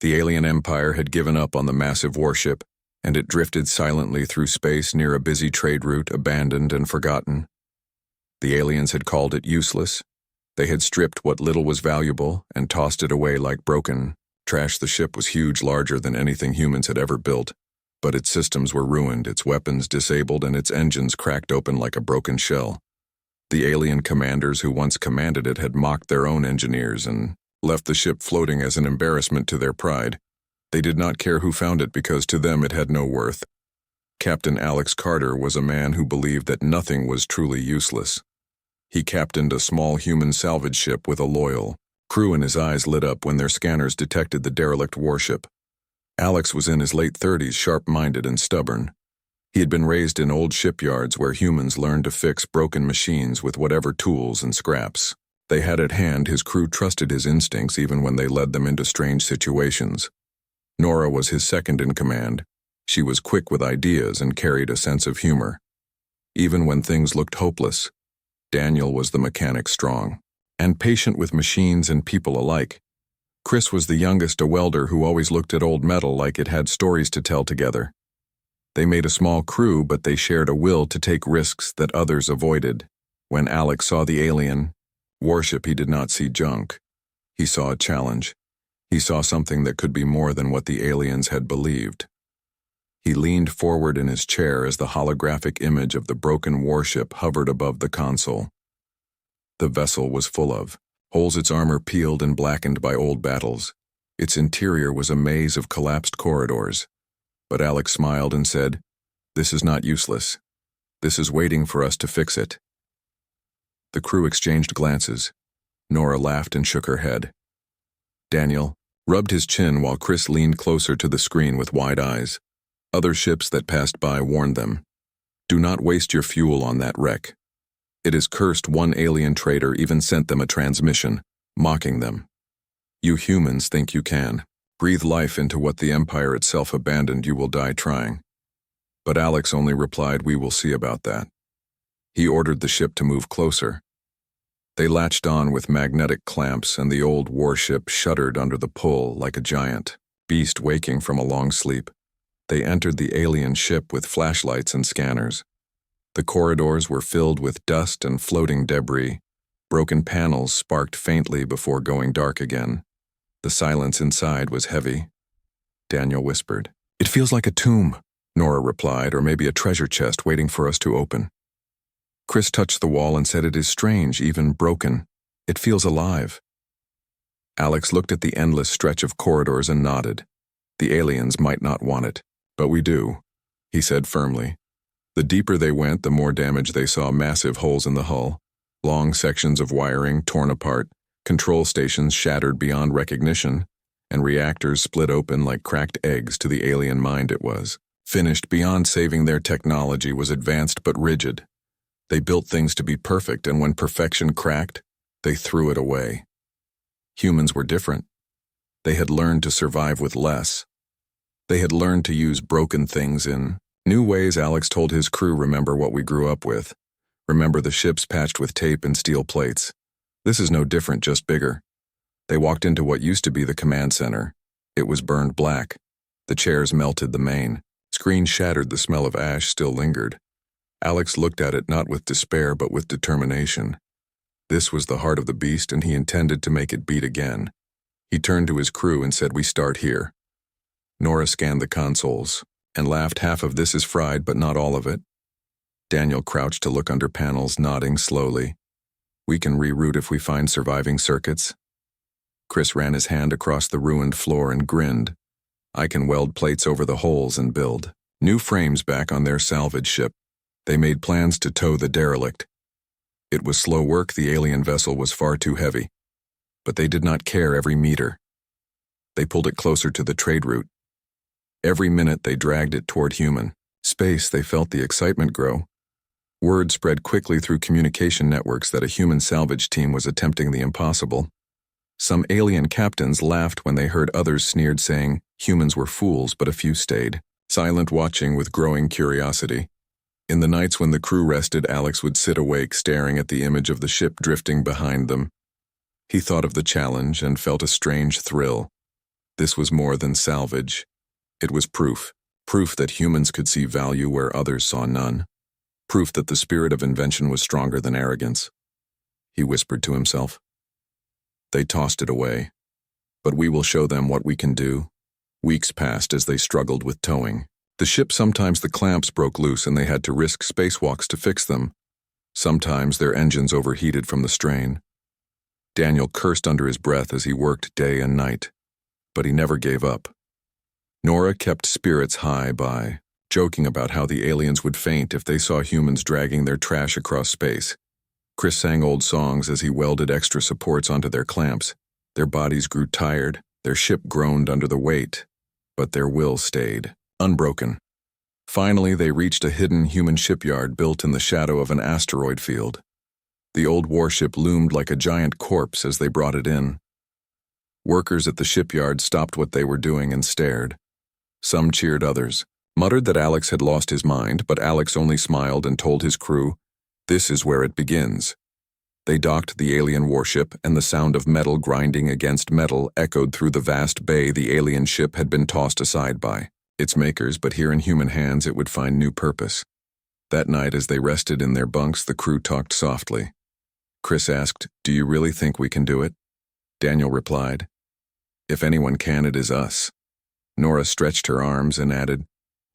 The alien empire had given up on the massive warship, and it drifted silently through space near a busy trade route, abandoned and forgotten. The aliens had called it useless. They had stripped what little was valuable and tossed it away like broken trash. The ship was huge, larger than anything humans had ever built, but its systems were ruined, its weapons disabled, and its engines cracked open like a broken shell. The alien commanders who once commanded it had mocked their own engineers and left the ship floating as an embarrassment to their pride. They did not care who found it because to them it had no worth. Captain Alex Carter was a man who believed that nothing was truly useless. He captained a small human salvage ship with a loyal crew, and his eyes lit up when their scanners detected the derelict warship. Alex was in his late 30s, sharp-minded and stubborn. He had been raised in old shipyards where humans learned to fix broken machines with whatever tools and scraps they had at hand. His crew trusted his instincts even when they led them into strange situations. Nora was his second in command. She was quick with ideas and carried a sense of humor. Even when things looked hopeless, Daniel was the mechanic, strong and patient with machines and people alike. Chris was the youngest, a welder who always looked at old metal like it had stories to tell together. They made a small crew, but they shared a will to take risks that others avoided. When Alex saw the alien warship, he did not see junk. He saw a challenge. He saw something that could be more than what the aliens had believed. He leaned forward in his chair as the holographic image of the broken warship hovered above the console. The vessel was full of holes, its armor peeled and blackened by old battles. Its interior was a maze of collapsed corridors. But Alex smiled and said, "This is not useless. This is waiting for us to fix it." The crew exchanged glances. Nora laughed and shook her head. Daniel rubbed his chin while Chris leaned closer to the screen with wide eyes. Other ships that passed by warned them, "Do not waste your fuel on that wreck. It is cursed." One alien trader even sent them a transmission, mocking them. "You humans think you can breathe life into what the Empire itself abandoned. You will die trying." But Alex only replied, "We will see about that." He ordered the ship to move closer. They latched on with magnetic clamps, and the old warship shuddered under the pull like a giant beast waking from a long sleep. They entered the alien ship with flashlights and scanners. The corridors were filled with dust and floating debris. Broken panels sparked faintly before going dark again. The silence inside was heavy. Daniel whispered, "It feels like a tomb," Nora replied, "or maybe a treasure chest waiting for us to open." Chris touched the wall and said, "It is strange, even broken. It feels alive." Alex looked at the endless stretch of corridors and nodded. "The aliens might not want it, but we do," he said firmly. The deeper they went, the more damage they saw. Massive holes in the hull, long sections of wiring torn apart, control stations shattered beyond recognition, and reactors split open like cracked eggs. To the alien mind, it was finished beyond saving. Their technology was advanced but rigid. They built things to be perfect, and when perfection cracked, they threw it away. Humans were different. They had learned to survive with less. They had learned to use broken things in new ways. Alex told his crew, "Remember what we grew up with. Remember the ships patched with tape and steel plates. This is no different, just bigger." They walked into what used to be the command center. It was burned black. The chairs melted, the main screen shattered, the smell of ash still lingered. Alex looked at it not with despair but with determination. This was the heart of the beast, and he intended to make it beat again. He turned to his crew and said, "We start here." Nora scanned the consoles and laughed. "Half of this is fried, but not all of it." Daniel crouched to look under panels, nodding slowly. "We can reroute if we find surviving circuits." Chris ran his hand across the ruined floor and grinned. "I can weld plates over the holes and build new frames back on their salvage ship." They made plans to tow the derelict. It was slow work. The alien vessel was far too heavy. But they did not care every meter. They pulled it closer to the trade route. Every minute they dragged it toward human space. They felt the excitement grow. Word spread quickly through communication networks that a human salvage team was attempting the impossible. Some alien captains laughed when they heard others sneered, saying humans were fools, but a few stayed silent, watching with growing curiosity. In the nights when the crew rested, Alex would sit awake, staring at the image of the ship drifting behind them. He thought of the challenge and felt a strange thrill. This was more than salvage. It was proof. Proof that humans could see value where others saw none. Proof that the spirit of invention was stronger than arrogance. He whispered to himself. They tossed it away. But we will show them what we can do. Weeks passed as they struggled with towing. The ship, sometimes the clamps broke loose and they had to risk spacewalks to fix them. Sometimes their engines overheated from the strain. Daniel cursed under his breath as he worked day and night. But he never gave up. Nora kept spirits high by joking about how the aliens would faint if they saw humans dragging their trash across space. Chris sang old songs as he welded extra supports onto their clamps. Their bodies grew tired, their ship groaned under the weight, but their will stayed, unbroken. Finally, they reached a hidden human shipyard built in the shadow of an asteroid field. The old warship loomed like a giant corpse as they brought it in. Workers at the shipyard stopped what they were doing and stared. Some cheered, others muttered that Alex had lost his mind, but Alex only smiled and told his crew, "This is where it begins." They docked the alien warship, and the sound of metal grinding against metal echoed through the vast bay the alien ship had been tossed aside by its makers, but here in human hands it would find new purpose. That night, as they rested in their bunks, the crew talked softly. Chris asked, "Do you really think we can do it?" Daniel replied, "If anyone can, it is us." Nora stretched her arms and added,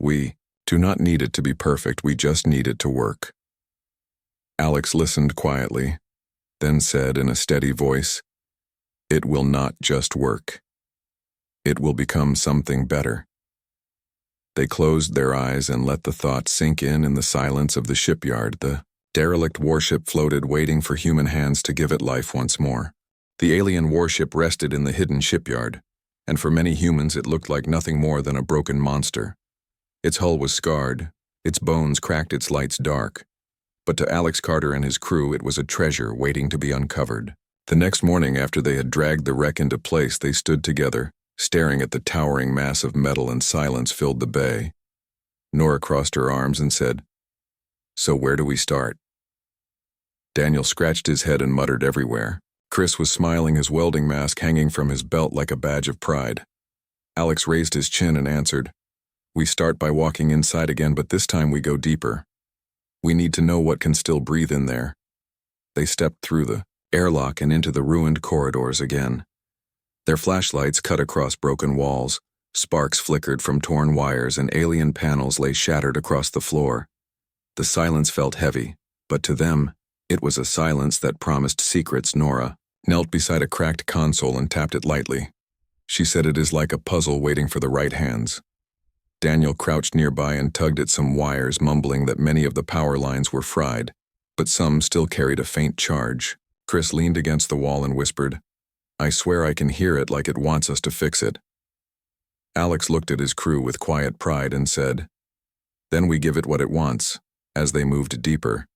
"We do not need it to be perfect, we just need it to work." Alex listened quietly, then said in a steady voice, "It will not just work. It will become something better." They closed their eyes and let the thought sink in the silence of the shipyard. The derelict warship floated, waiting for human hands to give it life once more. The alien warship rested in the hidden shipyard, and for many humans it looked like nothing more than a broken monster. Its hull was scarred, its bones cracked, its lights dark. But to Alex Carter and his crew, it was a treasure waiting to be uncovered. The next morning, after they had dragged the wreck into place, they stood together, staring at the towering mass of metal, and silence filled the bay. Nora crossed her arms and said, "So where do we start?" Daniel scratched his head and muttered, "Everywhere." Chris was smiling, his welding mask hanging from his belt like a badge of pride. Alex raised his chin and answered, "We start by walking inside again, but this time we go deeper. We need to know what can still breathe in there." They stepped through the airlock and into the ruined corridors again. Their flashlights cut across broken walls, sparks flickered from torn wires, and alien panels lay shattered across the floor. The silence felt heavy, but to them, it was a silence that promised secrets. Nora knelt beside a cracked console and tapped it lightly. She said, "It is like a puzzle waiting for the right hands." Daniel crouched nearby and tugged at some wires, mumbling that many of the power lines were fried, but some still carried a faint charge. Chris leaned against the wall and whispered, "I swear I can hear it, like it wants us to fix it." Alex looked at his crew with quiet pride and said, "Then we give it what it wants." As they moved deeper,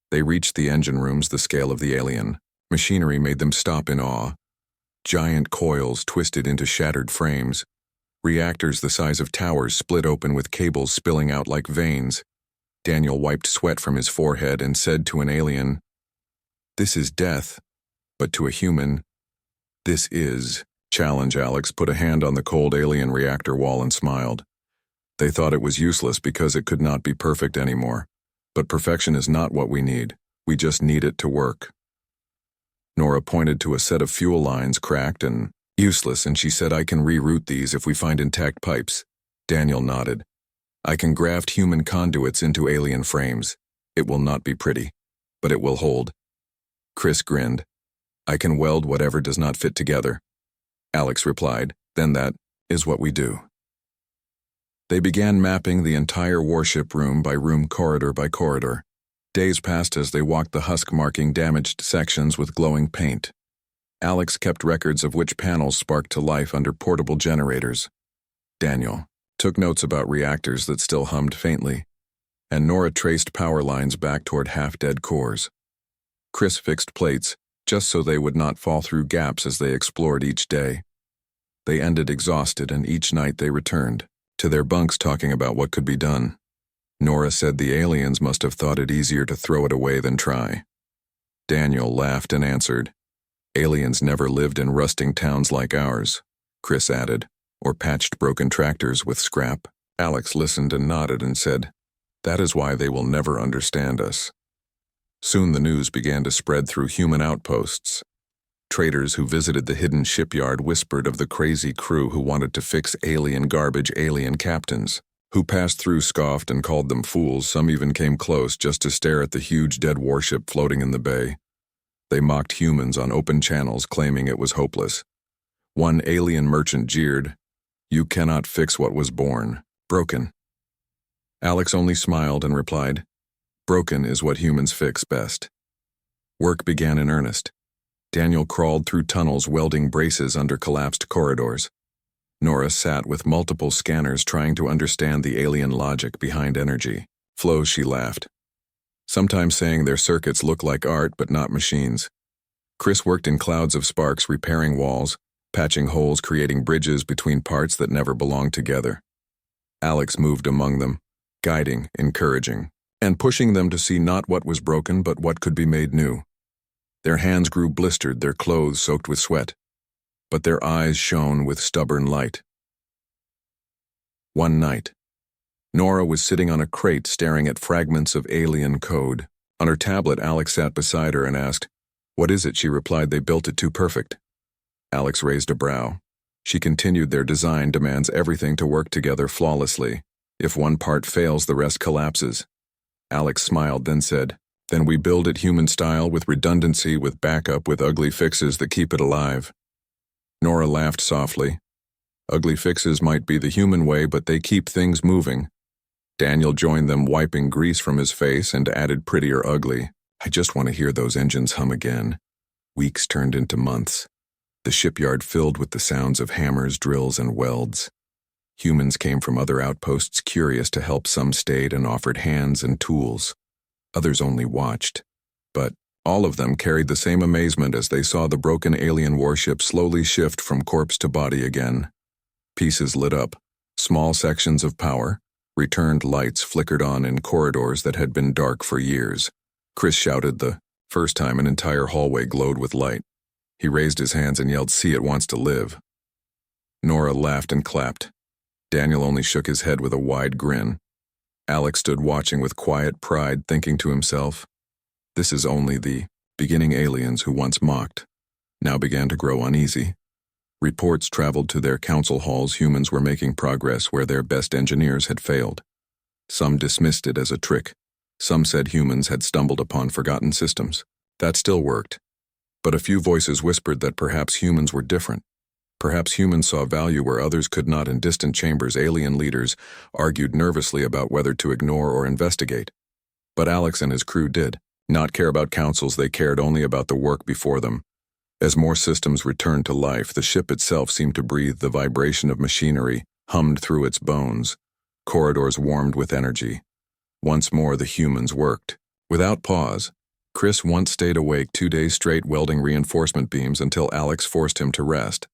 they reached the engine rooms, the scale of the alien. Machinery made them stop in awe. Giant coils twisted into shattered frames. Reactors the size of towers split open with cables spilling out like veins. Daniel wiped sweat from his forehead and said to an alien, "This is death, but to a human, this is challenge." Alex put a hand on the cold alien reactor wall and smiled. They thought it was useless because it could not be perfect anymore. But perfection is not what we need. We just need it to work. Nora pointed to a set of fuel lines, cracked and useless, and she said, "I can reroute these if we find intact pipes." Daniel nodded. "I can graft human conduits into alien frames. It will not be pretty, but it will hold." Chris grinned. "I can weld whatever does not fit together." Alex replied, "Then that is what we do." They began mapping the entire warship, room by room, corridor by corridor. Days passed as they walked the husk-marking damaged sections with glowing paint. Alex kept records of which panels sparked to life under portable generators. Daniel took notes about reactors that still hummed faintly, and Nora traced power lines back toward half-dead cores. Chris fixed plates, just so they would not fall through gaps as they explored each day. They ended exhausted, and each night they returned to their bunks talking about what could be done. Nora said the aliens must have thought it easier to throw it away than try. Daniel laughed and answered, "Aliens never lived in rusting towns like ours." Chris added, or patched broken tractors with scrap. Alex listened and nodded and said, "That is why they will never understand us." Soon the news began to spread through human outposts. Traders who visited the hidden shipyard whispered of the crazy crew who wanted to fix alien garbage. Alien captains who passed through scoffed and called them fools. Some even came close just to stare at the huge dead warship floating in the bay. They mocked humans on open channels, claiming it was hopeless. One alien merchant jeered, "You cannot fix what was born broken." Alex only smiled and replied, "Broken is what humans fix best." Work began in earnest. Daniel crawled through tunnels, welding braces under collapsed corridors. Nora sat with multiple scanners trying to understand the alien logic behind energy flows. She laughed, sometimes saying their circuits look like art but not machines. Chris worked in clouds of sparks, repairing walls, patching holes, creating bridges between parts that never belonged together. Alex moved among them, guiding, encouraging, and pushing them to see not what was broken but what could be made new. Their hands grew blistered, their clothes soaked with sweat, but their eyes shone with stubborn light. One night, Nora was sitting on a crate staring at fragments of alien code. On her tablet, Alex sat beside her and asked, "What is it?" She replied, "They built it too perfect." Alex raised a brow. She continued, "Their design demands everything to work together flawlessly. If one part fails, the rest collapses." Alex smiled, then said, "Then we build it human style, with redundancy, with backup, with ugly fixes that keep it alive." Nora laughed softly. "Ugly fixes might be the human way, but they keep things moving." Daniel joined them, wiping grease from his face, and added, "Pretty or ugly, I just want to hear those engines hum again." Weeks turned into months. The shipyard filled with the sounds of hammers, drills, and welds. Humans came from other outposts, curious to help. Some stayed and offered hands and tools. Others only watched. But all of them carried the same amazement as they saw the broken alien warship slowly shift from corpse to body again. Pieces lit up, small sections of power, returned lights flickered on in corridors that had been dark for years. Chris shouted the first time an entire hallway glowed with light. He raised his hands and yelled, "See, it wants to live." Nora laughed and clapped. Daniel only shook his head with a wide grin. Alex stood watching with quiet pride, thinking to himself, "This is only the beginning." Aliens who once mocked now began to grow uneasy. Reports traveled to their council halls. Humans were making progress where their best engineers had failed. Some dismissed it as a trick. Some said humans had stumbled upon forgotten systems. That still worked. But a few voices whispered that perhaps humans were different. Perhaps humans saw value where others could not. In distant chambers, alien leaders argued nervously about whether to ignore or investigate. But Alex and his crew did not care about councils. They cared only about the work before them. As more systems returned to life, the ship itself seemed to breathe. The vibration of machinery hummed through its bones. Corridors warmed with energy. Once more the humans worked. Without pause. Chris once stayed awake 2 days straight welding reinforcement beams until Alex forced him to rest.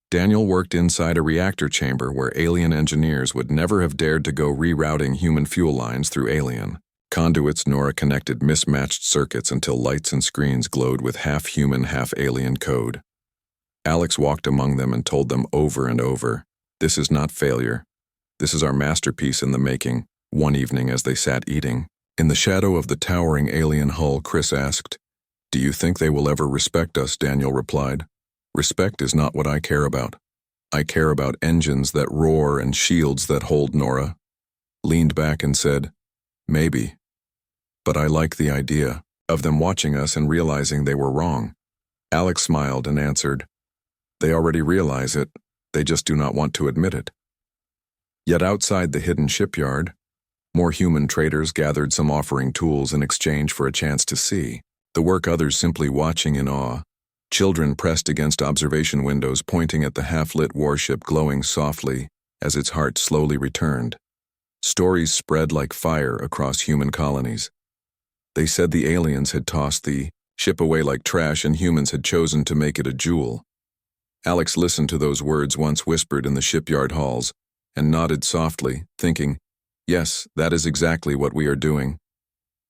Daniel worked inside a reactor chamber where alien engineers would never have dared to go, rerouting human fuel lines through alien conduits. Nora connected mismatched circuits until lights and screens glowed with half-human, half-alien code. Alex walked among them and told them over and over, "This is not failure. This is our masterpiece in the making." One evening as they sat eating, in the shadow of the towering alien hull, Chris asked, "Do you think they will ever respect us?" Daniel replied, "Respect is not what I care about. I care about engines that roar and shields that hold." Nora leaned back and said, "Maybe. But I like the idea of them watching us and realizing they were wrong." Alex smiled and answered, "They already realize it. They just do not want to admit it." Yet outside the hidden shipyard, more human traders gathered, some offering tools in exchange for a chance to see the work, others simply watching in awe. Children pressed against observation windows, pointing at the half-lit warship glowing softly as its heart slowly returned. Stories spread like fire across human colonies. They said the aliens had tossed the ship away like trash and humans had chosen to make it a jewel. Alex listened to those words once whispered in the shipyard halls and nodded softly, thinking, "Yes, that is exactly what we are doing."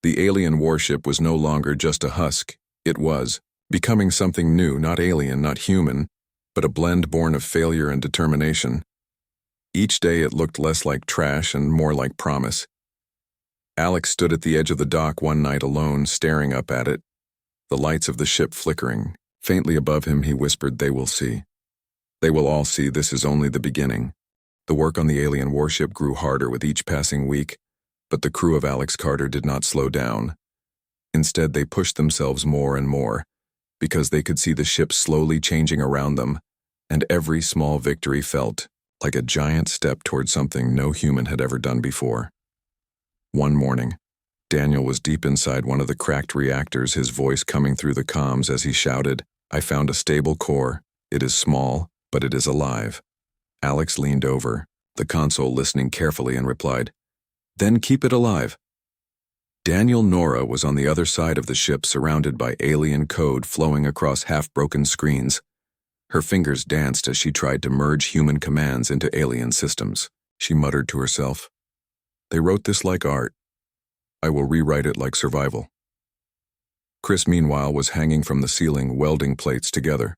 The alien warship was no longer just a husk. It was becoming something new, not alien, not human, but a blend born of failure and determination. Each day it looked less like trash and more like promise. Alex stood at the edge of the dock one night alone, staring up at it, the lights of the ship flickering. Faintly above him, he whispered, "They will see. They will all see this is only the beginning." The work on the alien warship grew harder with each passing week, but the crew of Alex Carter did not slow down. Instead, they pushed themselves more and more, because they could see the ship slowly changing around them, and every small victory felt like a giant step toward something no human had ever done before. One morning, Daniel was deep inside one of the cracked reactors, his voice coming through the comms as he shouted, "I found a stable core. It is small, but it is alive." Alex leaned over the console, listening carefully, and replied, "Then keep it alive." Daniel Nora was on the other side of the ship, surrounded by alien code flowing across half-broken screens. Her fingers danced as she tried to merge human commands into alien systems. She muttered to herself, "They wrote this like art. I will rewrite it like survival." Chris, meanwhile, was hanging from the ceiling, welding plates together,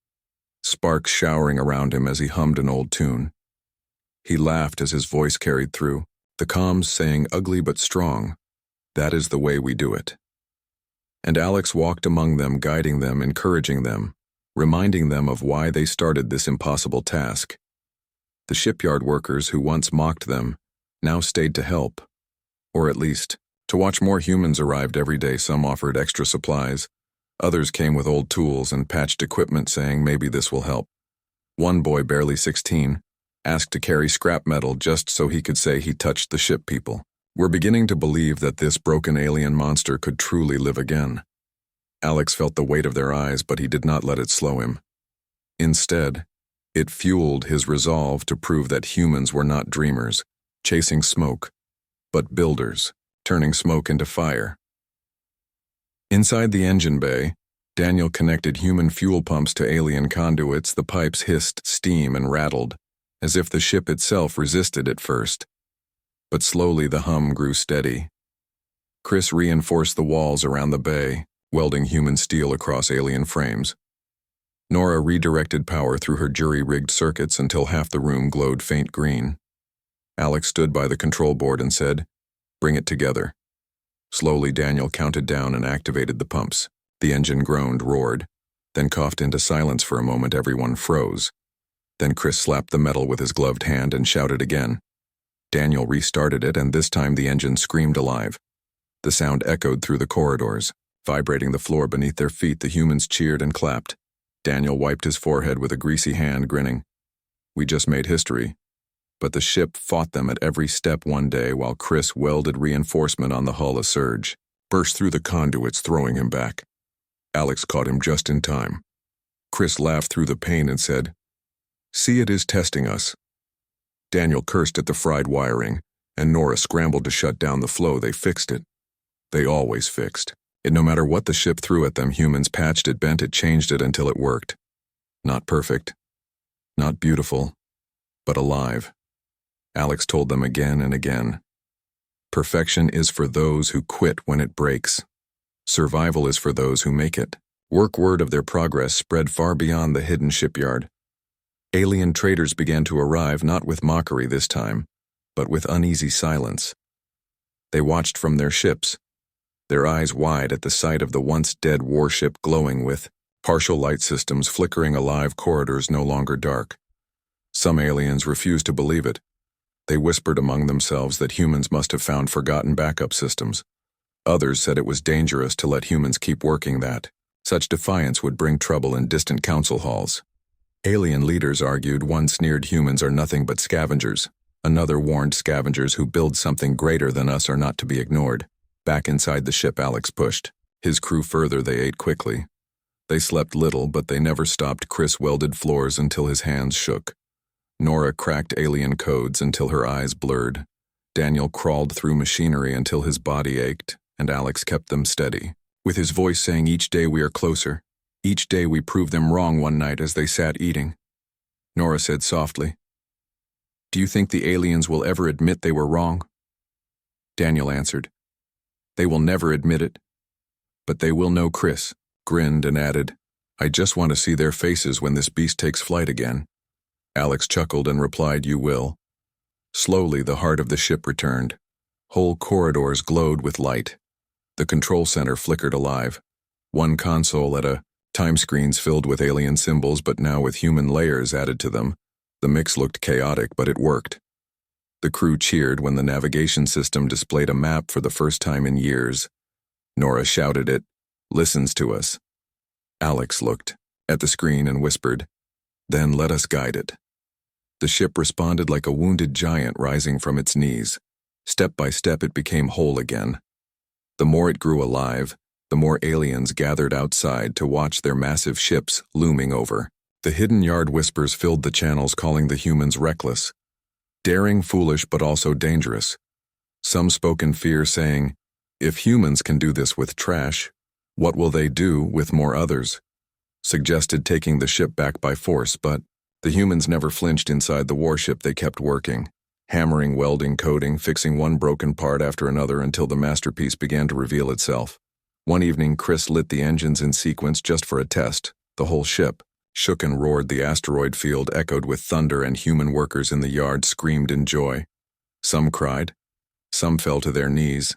sparks showering around him as he hummed an old tune. He laughed as his voice carried through, the comms saying, "Ugly but strong. That is the way we do it." And Alex walked among them, guiding them, encouraging them, reminding them of why they started this impossible task. The shipyard workers who once mocked them now stayed to help, or at least to watch more humans arrived every day. Some offered extra supplies, others came with old tools and patched equipment, saying maybe this will help. One boy, barely 16, asked to carry scrap metal just so he could say he touched the ship people. We're beginning to believe that this broken alien monster could truly live again. Alex felt the weight of their eyes, but he did not let it slow him. Instead, it fueled his resolve to prove that humans were not dreamers, chasing smoke, but builders, turning smoke into fire. Inside the engine bay, Daniel connected human fuel pumps to alien conduits. The pipes hissed steam and rattled, as if the ship itself resisted at first. But slowly the hum grew steady. Chris reinforced the walls around the bay, welding human steel across alien frames. Nora redirected power through her jury-rigged circuits until half the room glowed faint green. Alex stood by the control board and said, "Bring it together." Slowly, Daniel counted down and activated the pumps. The engine groaned, roared, then coughed into silence. For a moment, everyone froze. Then Chris slapped the metal with his gloved hand and shouted again. Daniel restarted it, and this time the engine screamed alive. The sound echoed through the corridors, vibrating the floor beneath their feet. The humans cheered and clapped. Daniel wiped his forehead with a greasy hand, grinning. We just made history. But the ship fought them at every step. One day, while Chris welded reinforcement on the hull, a surge burst through the conduits, throwing him back. Alex caught him just in time. Chris laughed through the pain and said, "See, it is testing us." Daniel cursed at the fried wiring, and Nora scrambled to shut down the flow. They fixed it. They always fixed it. No matter what the ship threw at them, humans patched it, bent it, changed it until it worked. Not perfect, not beautiful, but alive. Alex told them again and again. Perfection is for those who quit when it breaks. Survival is for those who make it. Word of their progress spread far beyond the hidden shipyard. Alien traders began to arrive, not with mockery this time, but with uneasy silence. They watched from their ships, their eyes wide at the sight of the once dead warship glowing with partial light systems flickering alive, corridors no longer dark. Some aliens refused to believe it. They whispered among themselves that humans must have found forgotten backup systems. Others said it was dangerous to let humans keep working, that such defiance would bring trouble in distant council halls. Alien leaders argued. One sneered, "Humans are nothing but scavengers." Another warned, "Scavengers who build something greater than us are not to be ignored." Back inside the ship, Alex pushed his crew further. They ate quickly. They slept little, but they never stopped. Chris welded floors until his hands shook. Nora cracked alien codes until her eyes blurred. Daniel crawled through machinery until his body ached, and Alex kept them steady, with his voice saying, "Each day we are closer. Each day we prove them wrong." One night as they sat eating, Nora said softly, "Do you think the aliens will ever admit they were wrong?" Daniel answered, "They will never admit it, but they will know." Chris grinned and added, I just want to see their faces when this beast takes flight again." Alex chuckled and replied, "You will." Slowly, the heart of the ship returned. Whole corridors glowed with light. The control center flickered alive. One console at a time, screens filled with alien symbols, but now with human layers added to them. The mix looked chaotic, but it worked. The crew cheered when the navigation system displayed a map for the first time in years. Nora shouted, "It listens to us." Alex looked at the screen and whispered, "Then let us guide it." The ship responded like a wounded giant rising from its knees. Step by step it became whole again. The more it grew alive, the more aliens gathered outside to watch their massive ships looming over. The hidden yard whispers filled the channels, calling the humans reckless, daring, foolish, but also dangerous. Some spoke in fear, saying, "If humans can do this with trash, what will they do with more others?" Suggested taking the ship back by force, but the humans never flinched inside the warship. They kept working, hammering, welding, coding, fixing one broken part after another until the masterpiece began to reveal itself. One evening, Chris lit the engines in sequence just for a test. The whole ship shook and roared. The asteroid field echoed with thunder, and human workers in the yard screamed in joy. Some cried. Some fell to their knees.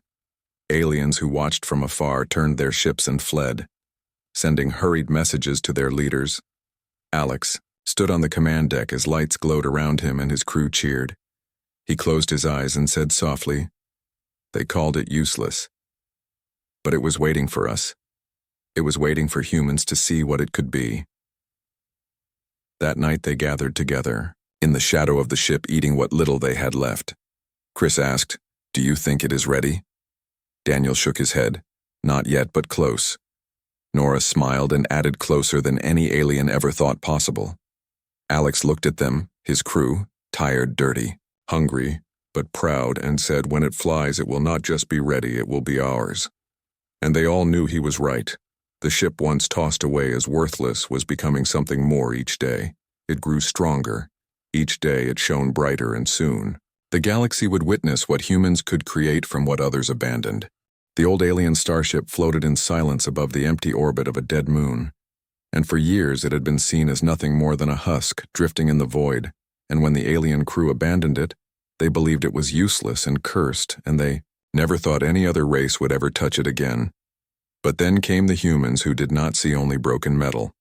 Aliens who watched from afar turned their ships and fled, sending hurried messages to their leaders. Alex stood on the command deck as lights glowed around him and his crew cheered. He closed his eyes and said softly, "They called it useless. But it was waiting for us. It was waiting for humans to see what it could be." That night they gathered together, in the shadow of the ship, eating what little they had left. Chris asked, "Do you think it is ready?" Daniel shook his head. "Not yet, but close." Nora smiled and added, "Closer than any alien ever thought possible." Alex looked at them, his crew, tired, dirty, hungry, but proud, and said, "When it flies, it will not just be ready, it will be ours." And they all knew he was right. The ship, once tossed away as worthless, was becoming something more each day. It grew stronger. Each day it shone brighter, and soon the galaxy would witness what humans could create from what others abandoned. The old alien starship floated in silence above the empty orbit of a dead moon. And for years it had been seen as nothing more than a husk drifting in the void, and when the alien crew abandoned it, they believed it was useless and cursed, and they never thought any other race would ever touch it again. But then came the humans who did not see only broken metal.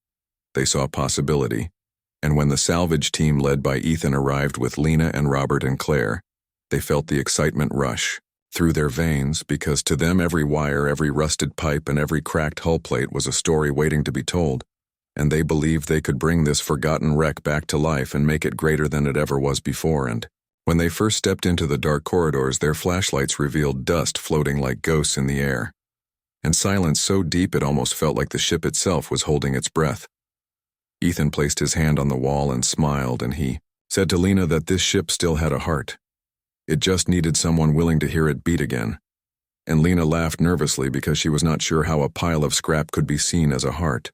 They saw possibility, and when the salvage team led by Ethan arrived with Lena and Robert and Claire, they felt the excitement rush through their veins, because to them every wire, every rusted pipe, and every cracked hull plate was a story waiting to be told, and they believed they could bring this forgotten wreck back to life and make it greater than it ever was before. And when they first stepped into the dark corridors, their flashlights revealed dust floating like ghosts in the air, and silence so deep it almost felt like the ship itself was holding its breath. Ethan placed his hand on the wall and smiled, and he said to Lena that this ship still had a heart. It just needed someone willing to hear it beat again. And Lena laughed nervously because she was not sure how a pile of scrap could be seen as a heart.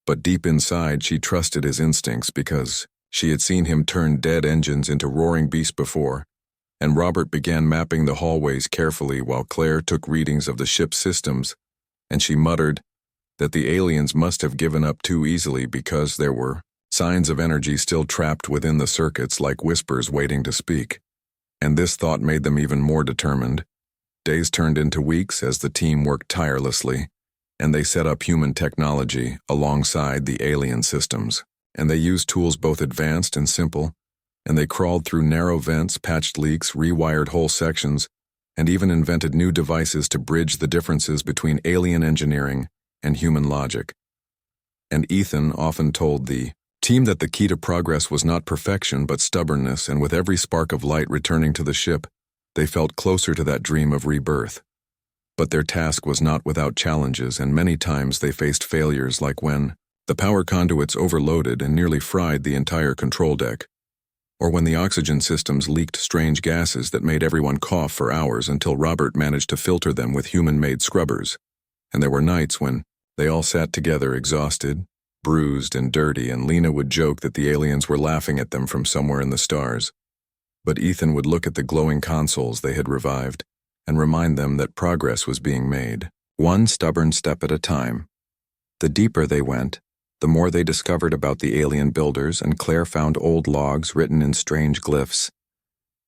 But deep inside, she trusted his instincts because she had seen him turn dead engines into roaring beasts before. And Robert began mapping the hallways carefully while Claire took readings of the ship's systems, and she muttered that the aliens must have given up too easily because there were signs of energy still trapped within the circuits, like whispers waiting to speak. And this thought made them even more determined. Days turned into weeks as the team worked tirelessly, and they set up human technology alongside the alien systems. And they used tools both advanced and simple, and they crawled through narrow vents, patched leaks, rewired whole sections, and even invented new devices to bridge the differences between alien engineering and human logic. And Ethan often told the team that the key to progress was not perfection but stubbornness, and with every spark of light returning to the ship, they felt closer to that dream of rebirth. But their task was not without challenges, and many times they faced failures, like when the power conduits overloaded and nearly fried the entire control deck, or when the oxygen systems leaked strange gases that made everyone cough for hours until Robert managed to filter them with human-made scrubbers. And there were nights when they all sat together exhausted, bruised and dirty, and Lena would joke that the aliens were laughing at them from somewhere in the stars. But Ethan would look at the glowing consoles they had revived and remind them that progress was being made, one stubborn step at a time. The deeper they went, the more they discovered about the alien builders, and Claire found old logs written in strange glyphs.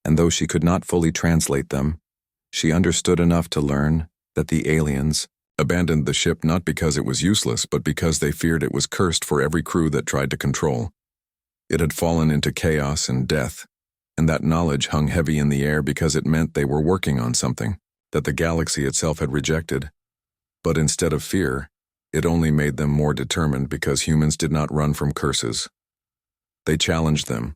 And though she could not fully translate them, she understood enough to learn that the aliens abandoned the ship not because it was useless, but because they feared it was cursed for every crew that tried to control. It had fallen into chaos and death, and that knowledge hung heavy in the air because it meant they were working on something that the galaxy itself had rejected. But instead of fear, it only made them more determined because humans did not run from curses. They challenged them.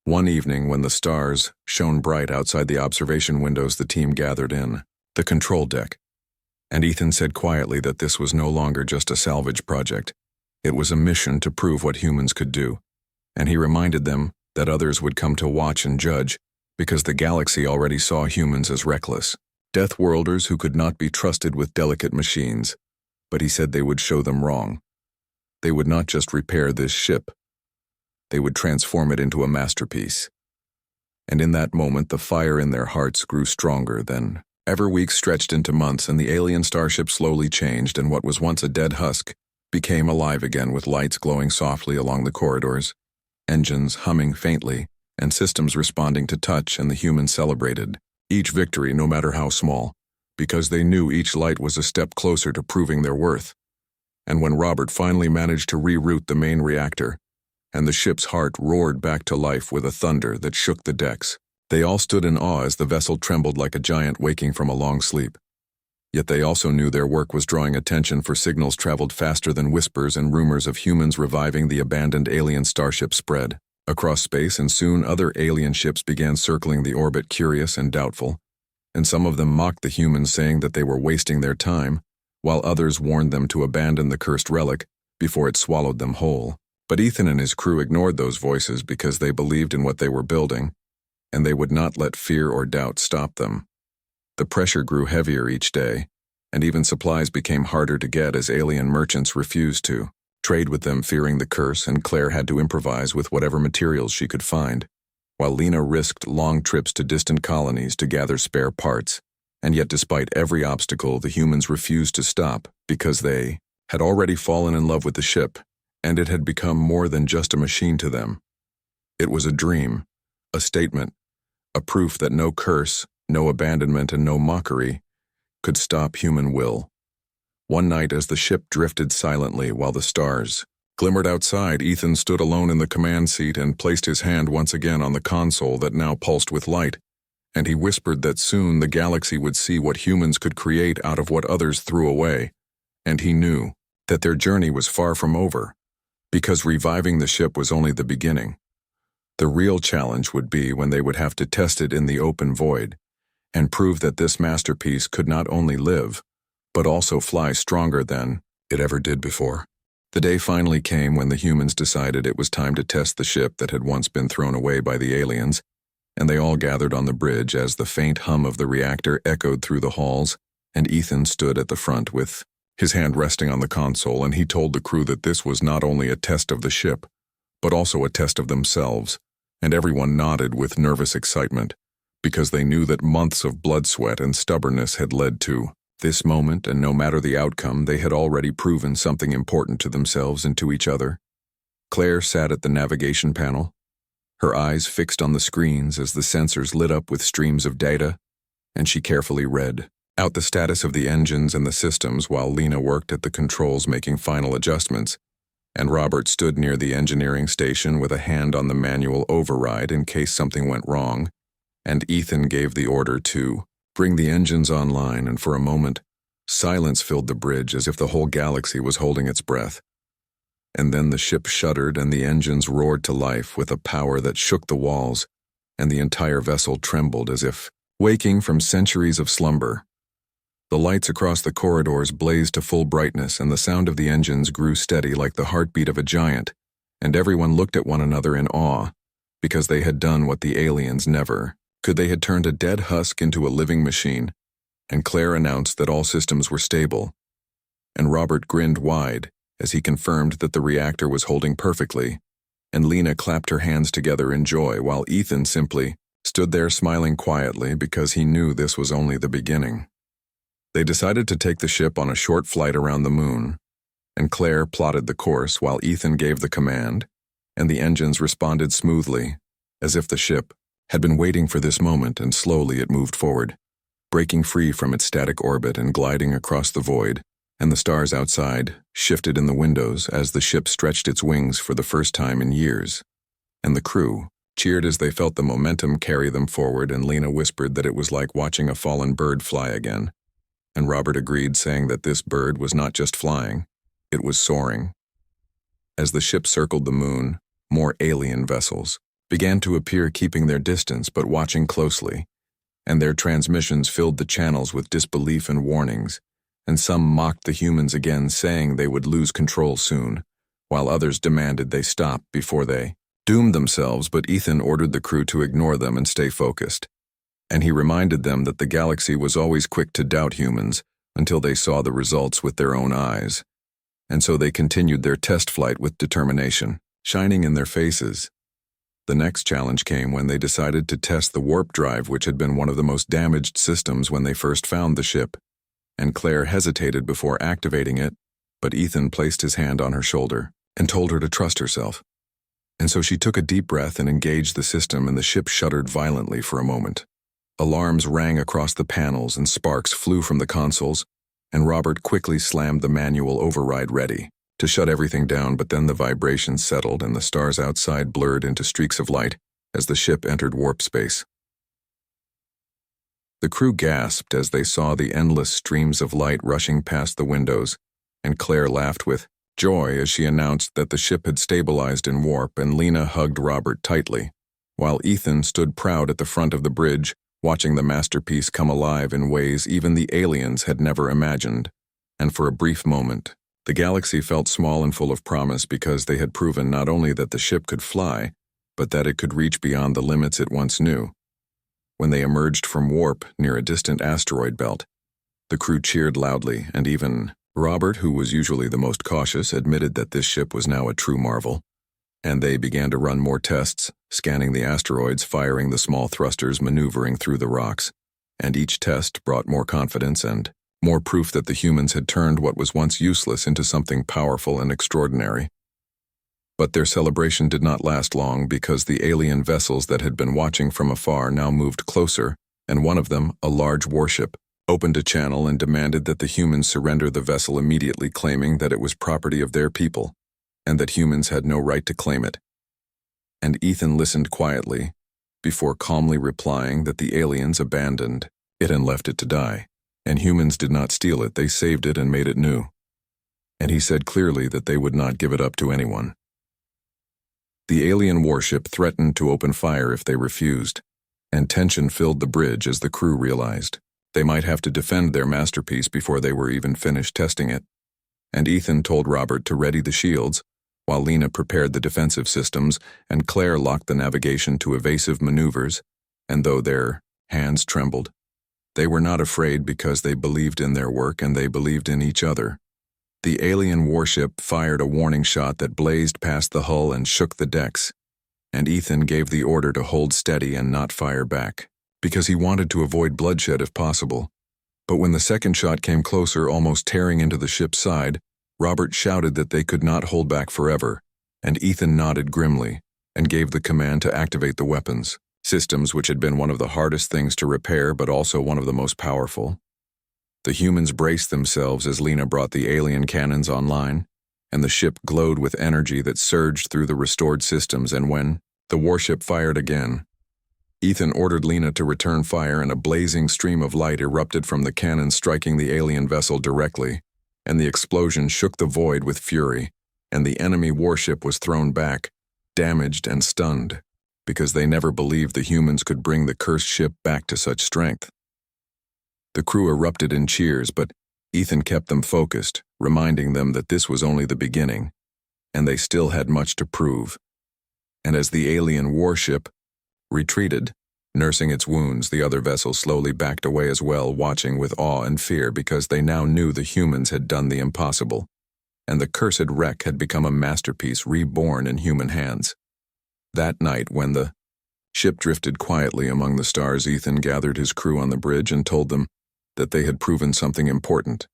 One evening when the stars shone bright outside the observation windows, the team gathered in the control deck. And Ethan said quietly that this was no longer just a salvage project. It was a mission to prove what humans could do. And he reminded them that others would come to watch and judge because the galaxy already saw humans as reckless death worlders who could not be trusted with delicate machines. But he said they would show them wrong. They would not just repair this ship. They would transform it into a masterpiece. And in that moment, the fire in their hearts grew stronger than ever. Weeks stretched into months, and the alien starship slowly changed, and what was once a dead husk became alive again, with lights glowing softly along the corridors, engines humming faintly, and systems responding to touch, and the humans celebrated each victory, no matter how small, because they knew each light was a step closer to proving their worth. And when Robert finally managed to reroute the main reactor, and the ship's heart roared back to life with a thunder that shook the decks, they all stood in awe as the vessel trembled like a giant waking from a long sleep. Yet they also knew their work was drawing attention, for signals traveled faster than whispers, and rumors of humans reviving the abandoned alien starship spread across space, and soon other alien ships began circling the orbit, curious and doubtful, and some of them mocked the humans, saying that they were wasting their time, while others warned them to abandon the cursed relic before it swallowed them whole. But Ethan and his crew ignored those voices because they believed in what they were building, and they would not let fear or doubt stop them. The pressure grew heavier each day, and even supplies became harder to get as alien merchants refused to trade with them, fearing the curse, and Claire had to improvise with whatever materials she could find, while Lena risked long trips to distant colonies to gather spare parts. And yet, despite every obstacle, the humans refused to stop because they had already fallen in love with the ship, and it had become more than just a machine to them. It was a dream, a statement, a proof that no curse, no abandonment, and no mockery could stop human will. One night, as the ship drifted silently while the stars glimmered outside, Ethan stood alone in the command seat and placed his hand once again on the console that now pulsed with light, and he whispered that soon the galaxy would see what humans could create out of what others threw away. And he knew that their journey was far from over, because reviving the ship was only the beginning. The real challenge would be when they would have to test it in the open void and prove that this masterpiece could not only live, but also fly stronger than it ever did before. The day finally came when the humans decided it was time to test the ship that had once been thrown away by the aliens, and they all gathered on the bridge as the faint hum of the reactor echoed through the halls, and Ethan stood at the front with his hand resting on the console, and he told the crew that this was not only a test of the ship, but also a test of themselves, and everyone nodded with nervous excitement, because they knew that months of blood, sweat, and stubbornness had led to this moment, and no matter the outcome, they had already proven something important to themselves and to each other. Claire sat at the navigation panel, her eyes fixed on the screens as the sensors lit up with streams of data, and she carefully read out the status of the engines and the systems while Lena worked at the controls making final adjustments, and Robert stood near the engineering station with a hand on the manual override in case something went wrong, and Ethan gave the order to bring the engines online, and for a moment, silence filled the bridge as if the whole galaxy was holding its breath. And then the ship shuddered and the engines roared to life with a power that shook the walls, and the entire vessel trembled as if waking from centuries of slumber. The lights across the corridors blazed to full brightness, and the sound of the engines grew steady like the heartbeat of a giant, and everyone looked at one another in awe, because they had done what the aliens never could. They had turned a dead husk into a living machine, and Claire announced that all systems were stable, and Robert grinned wide as he confirmed that the reactor was holding perfectly, and Lena clapped her hands together in joy while Ethan simply stood there smiling quietly because he knew this was only the beginning. They decided to take the ship on a short flight around the moon, and Claire plotted the course while Ethan gave the command, and the engines responded smoothly, as if the ship had been waiting for this moment, and slowly it moved forward, breaking free from its static orbit and gliding across the void, and the stars outside shifted in the windows as the ship stretched its wings for the first time in years. And the crew cheered as they felt the momentum carry them forward, and Lena whispered that it was like watching a fallen bird fly again. And Robert agreed, saying that this bird was not just flying, it was soaring. As the ship circled the moon, more alien vessels began to appear, keeping their distance but watching closely, and their transmissions filled the channels with disbelief and warnings, and some mocked the humans again, saying they would lose control soon, while others demanded they stop before they doomed themselves. But Ethan ordered the crew to ignore them and stay focused, and he reminded them that the galaxy was always quick to doubt humans until they saw the results with their own eyes. And so they continued their test flight with determination shining in their faces. The next challenge came when they decided to test the warp drive, which had been one of the most damaged systems when they first found the ship, and Claire hesitated before activating it, but Ethan placed his hand on her shoulder and told her to trust herself. And so she took a deep breath and engaged the system, and the ship shuddered violently for a moment. Alarms rang across the panels and sparks flew from the consoles, and Robert quickly slammed the manual override ready to shut everything down. But then the vibrations settled and the stars outside blurred into streaks of light as the ship entered warp space. The crew gasped as they saw the endless streams of light rushing past the windows, and Claire laughed with joy as she announced that the ship had stabilized in warp, and Lena hugged Robert tightly, while Ethan stood proud at the front of the bridge, watching the masterpiece come alive in ways even the aliens had never imagined. And for a brief moment, the galaxy felt small and full of promise, because they had proven not only that the ship could fly, but that it could reach beyond the limits it once knew. When they emerged from warp near a distant asteroid belt, the crew cheered loudly, and even Robert, who was usually the most cautious, admitted that this ship was now a true marvel. And they began to run more tests, scanning the asteroids, firing the small thrusters, maneuvering through the rocks, and each test brought more confidence and more proof that the humans had turned what was once useless into something powerful and extraordinary. But their celebration did not last long, because the alien vessels that had been watching from afar now moved closer, and one of them, a large warship, opened a channel and demanded that the humans surrender the vessel immediately, claiming that it was property of their people, and that humans had no right to claim it. And Ethan listened quietly, before calmly replying that the aliens abandoned it and left it to die. And humans did not steal it, they saved it and made it new. And he said clearly that they would not give it up to anyone. The alien warship threatened to open fire if they refused, and tension filled the bridge as the crew realized they might have to defend their masterpiece before they were even finished testing it. And Ethan told Robert to ready the shields, while Lena prepared the defensive systems, and Claire locked the navigation to evasive maneuvers, and though their hands trembled, they were not afraid, because they believed in their work and they believed in each other. The alien warship fired a warning shot that blazed past the hull and shook the decks, and Ethan gave the order to hold steady and not fire back, because he wanted to avoid bloodshed if possible. But when the second shot came closer, almost tearing into the ship's side, Robert shouted that they could not hold back forever, and Ethan nodded grimly and gave the command to activate the weapons systems, which had been one of the hardest things to repair but also one of the most powerful. The humans braced themselves as Lena brought the alien cannons online, and the ship glowed with energy that surged through the restored systems. And when the warship fired again, Ethan ordered Lena to return fire, and a blazing stream of light erupted from the cannon, striking the alien vessel directly, and the explosion shook the void with fury, and the enemy warship was thrown back, damaged and stunned, because they never believed the humans could bring the cursed ship back to such strength. The crew erupted in cheers, but Ethan kept them focused, reminding them that this was only the beginning, and they still had much to prove. And as the alien warship retreated, nursing its wounds, the other vessels slowly backed away as well, watching with awe and fear, because they now knew the humans had done the impossible, and the cursed wreck had become a masterpiece reborn in human hands. That night, when the ship drifted quietly among the stars, Ethan gathered his crew on the bridge and told them that they had proven something important.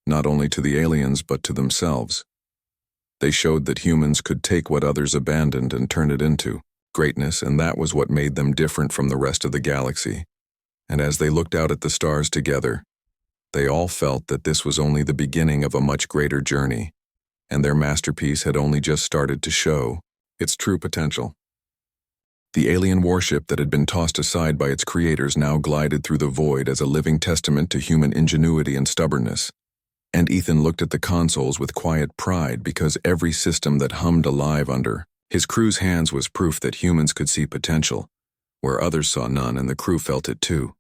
not only to the aliens but to themselves. They showed that humans could take what others abandoned and turn it into greatness, and that was what made them different from the rest of the galaxy. And as they looked out at the stars together, they all felt that this was only the beginning of a much greater journey, and their masterpiece had only just started to show its true potential. The alien warship that had been tossed aside by its creators now glided through the void as a living testament to human ingenuity and stubbornness. And Ethan looked at the consoles with quiet pride because every system that hummed alive under his crew's hands was proof that humans could see potential, where others saw none, and the crew felt it too.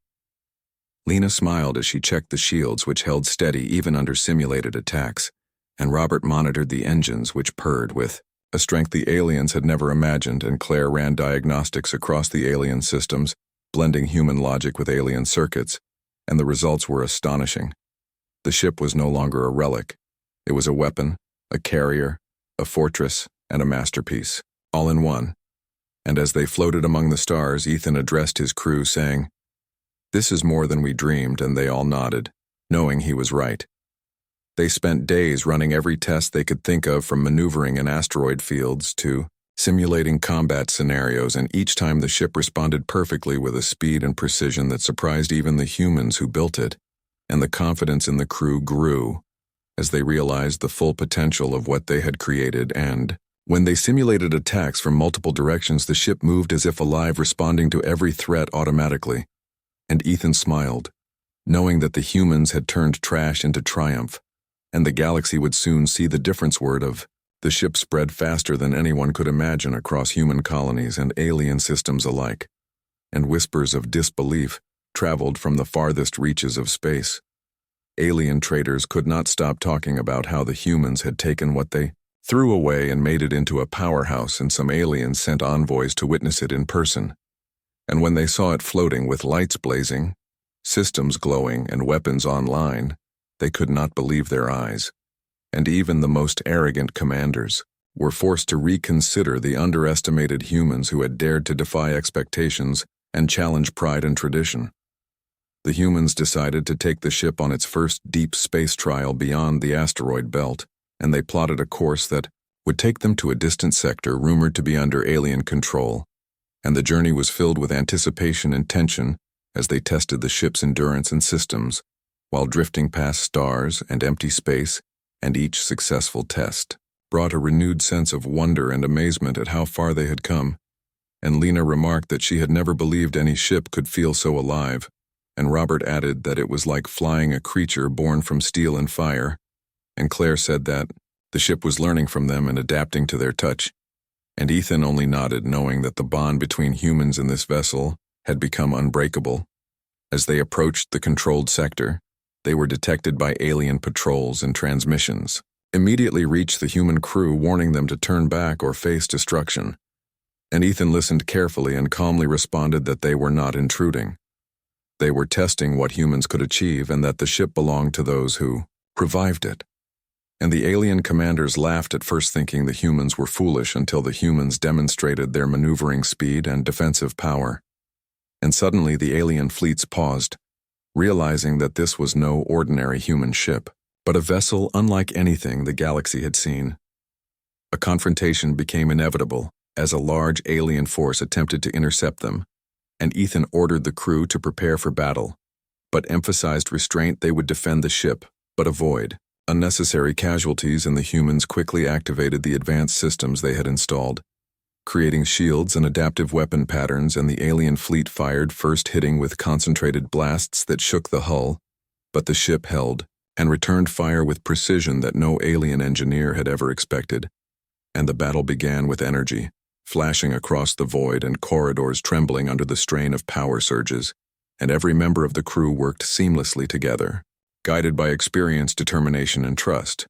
Lena smiled as she checked the shields, which held steady even under simulated attacks, and Robert monitored the engines, which purred with a strength the aliens had never imagined, and Claire ran diagnostics across the alien systems, blending human logic with alien circuits, and the results were astonishing. The ship was no longer a relic. It was a weapon, a carrier, a fortress, and a masterpiece, all in one. And as they floated among the stars, Ethan addressed his crew, saying, "This is more than we dreamed," and they all nodded, knowing he was right. They spent days running every test they could think of, from maneuvering in asteroid fields to simulating combat scenarios, and each time the ship responded perfectly with a speed and precision that surprised even the humans who built it. And the confidence in the crew grew as they realized the full potential of what they had created, and when they simulated attacks from multiple directions, the ship moved as if alive, responding to every threat automatically. And Ethan smiled, knowing that the humans had turned trash into triumph, and the galaxy would soon see the difference. Word of the ship spread faster than anyone could imagine across human colonies and alien systems alike, and whispers of disbelief traveled from the farthest reaches of space. Alien traders could not stop talking about how the humans had taken what they threw away and made it into a powerhouse, and some aliens sent envoys to witness it in person. And when they saw it floating with lights blazing, systems glowing, and weapons online, they could not believe their eyes. And even the most arrogant commanders were forced to reconsider the underestimated humans who had dared to defy expectations and challenge pride and tradition. The humans decided to take the ship on its first deep space trial beyond the asteroid belt, and they plotted a course that would take them to a distant sector rumored to be under alien control. And the journey was filled with anticipation and tension as they tested the ship's endurance and systems, while drifting past stars and empty space, and each successful test brought a renewed sense of wonder and amazement at how far they had come. And Lena remarked that she had never believed any ship could feel so alive, and Robert added that it was like flying a creature born from steel and fire, and Claire said that the ship was learning from them and adapting to their touch, and Ethan only nodded, knowing that the bond between humans and this vessel had become unbreakable. As they approached the controlled sector, they were detected by alien patrols, and transmissions immediately reached the human crew, warning them to turn back or face destruction. And Ethan listened carefully and calmly responded that they were not intruding. They were testing what humans could achieve, and that the ship belonged to those who revived it. And the alien commanders laughed at first, thinking the humans were foolish, until the humans demonstrated their maneuvering speed and defensive power. And suddenly the alien fleets paused, realizing that this was no ordinary human ship, but a vessel unlike anything the galaxy had seen. A confrontation became inevitable as a large alien force attempted to intercept them, and Ethan ordered the crew to prepare for battle, but emphasized restraint. They would defend the ship, but avoid unnecessary casualties, and the humans quickly activated the advanced systems they had installed, creating shields and adaptive weapon patterns, and the alien fleet fired first, hitting with concentrated blasts that shook the hull, but the ship held and returned fire with precision that no alien engineer had ever expected. And the battle began with energy, flashing across the void and corridors trembling under the strain of power surges, and every member of the crew worked seamlessly together, guided by experience, determination, and trust.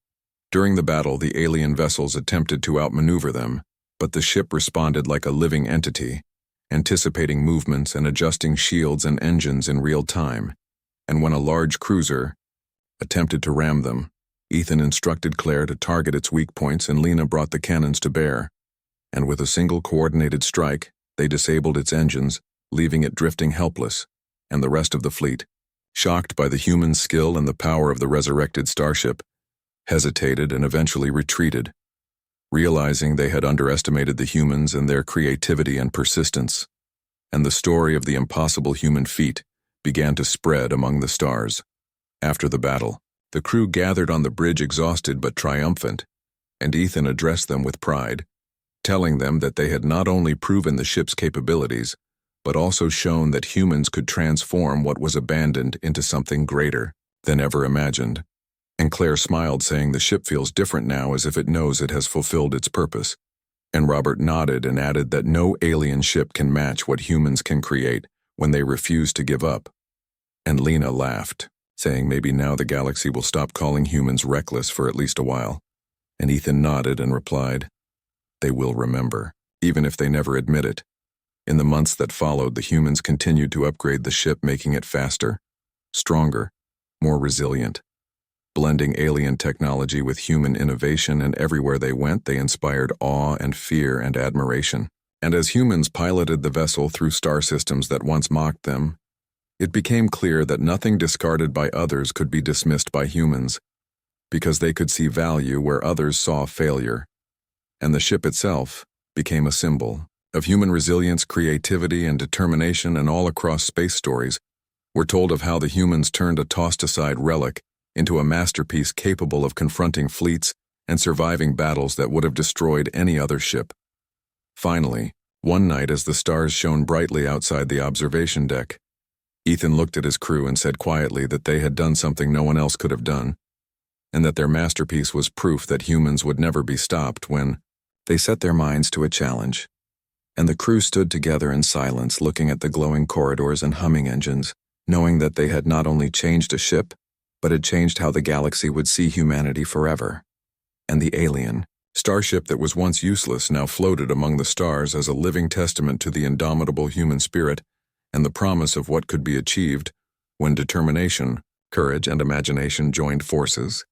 During the battle, the alien vessels attempted to outmaneuver them, but the ship responded like a living entity, anticipating movements and adjusting shields and engines in real time. And when a large cruiser attempted to ram them, Ethan instructed Claire to target its weak points, and Lena brought the cannons to bear. And with a single coordinated strike, they disabled its engines, leaving it drifting helpless, and the rest of the fleet, shocked by the human skill and the power of the resurrected starship, hesitated and eventually retreated, realizing they had underestimated the humans and their creativity and persistence, and the story of the impossible human feat began to spread among the stars. After the battle, the crew gathered on the bridge exhausted but triumphant, and Ethan addressed them with pride, telling them that they had not only proven the ship's capabilities, but also shown that humans could transform what was abandoned into something greater than ever imagined. And Claire smiled, saying the ship feels different now, as if it knows it has fulfilled its purpose. And Robert nodded and added that no alien ship can match what humans can create when they refuse to give up. And Lena laughed, saying maybe now the galaxy will stop calling humans reckless for at least a while. And Ethan nodded and replied, "They will remember, even if they never admit it." In the months that followed, the humans continued to upgrade the ship, making it faster, stronger, more resilient, blending alien technology with human innovation, and everywhere they went, they inspired awe and fear and admiration. And as humans piloted the vessel through star systems that once mocked them, it became clear that nothing discarded by others could be dismissed by humans, because they could see value where others saw failure. And the ship itself became a symbol of human resilience, creativity, and determination. And all across Space Stories, we're told of how the humans turned a tossed-aside relic into a masterpiece capable of confronting fleets and surviving battles that would have destroyed any other ship. Finally, one night as the stars shone brightly outside the observation deck, Ethan looked at his crew and said quietly that they had done something no one else could have done, and that their masterpiece was proof that humans would never be stopped when they set their minds to a challenge. And the crew stood together in silence, looking at the glowing corridors and humming engines, knowing that they had not only changed a ship, but had changed how the galaxy would see humanity forever. And the alien starship that was once useless now floated among the stars as a living testament to the indomitable human spirit and the promise of what could be achieved when determination, courage, and imagination joined forces.